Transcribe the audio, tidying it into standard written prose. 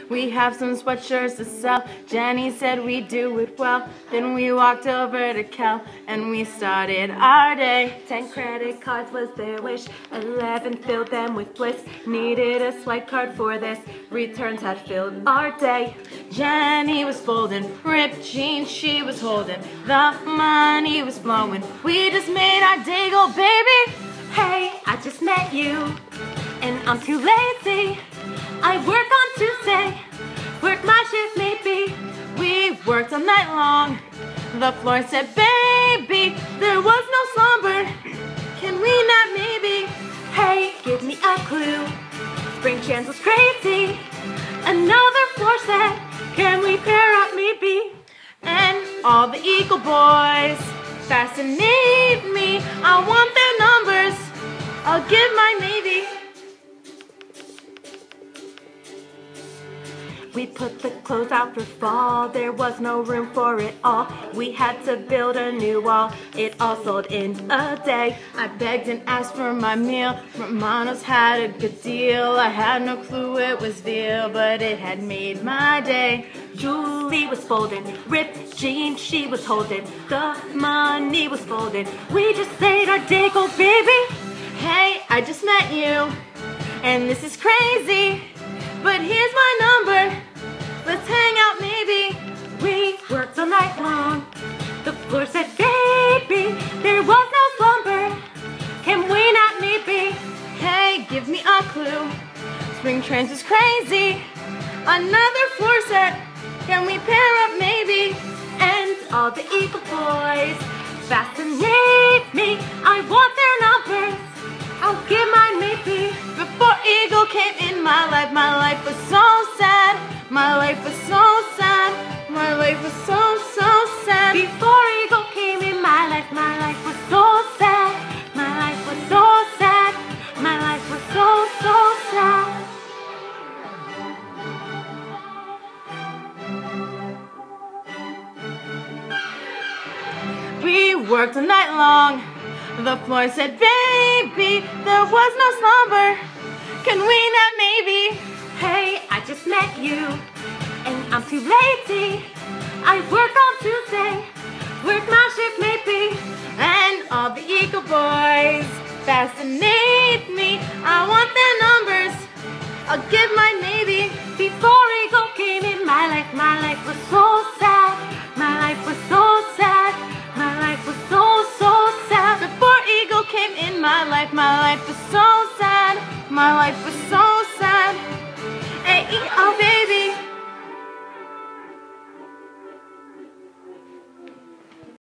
We have some sweatshirts to sell. Jenny said we do it well. Then we walked over to Cal and we started our day. 10 credit cards was their wish. 11 filled them with bliss. Needed a swipe card for this. Returns had filled our day. Jenny was folding ripped jeans she was holding. The money was flowing. We just made our day go, baby. Hey, I just met you and I'm too lazy. I work on Tuesday, work my shift maybe. We worked all night long. The floor said, baby, there was no slumber. Can we not maybe? Hey, give me a clue. Spring chance was crazy. Another floor set. Can we pair up maybe? And all the Eagle boys fascinate me. I want their numbers. I'll give my maybe. We put the clothes out for fall. There was no room for it all. We had to build a new wall. It all sold in a day. I begged and asked for my meal. Romano's had a good deal. I had no clue it was veal, but it had made my day. Julie was folding ripped jeans she was holding. The money was folding. We just made our day go, baby. Hey, I just met you, and this is crazy, but here's my number. Let's hang out maybe. We worked all night long. The floor said, baby, there was no slumber. Can we not maybe? Hey, give me a clue. Spring trance is crazy. Another floor set. Can we pair up maybe? And all the Eagle boys fascinate me. I want their numbers. I'll give mine maybe. Before Eagle came in my life was so sad. My life was so sad. My life was so sad. Before Eagle came in my life was so sad. My life was so sad. My life was so sad. We worked all night long. The floor said, baby, there was no slumber. Can we not maybe? Hey, I just met you, and I'm too lazy. I work on Tuesday, work my shift maybe. And all the Eagle boys fascinate me. I want their numbers. I'll give my maybe. Before Eagle came in my life was so sad. My life was so sad. My life was so sad. Before Eagle came in my life was so sad. My life was so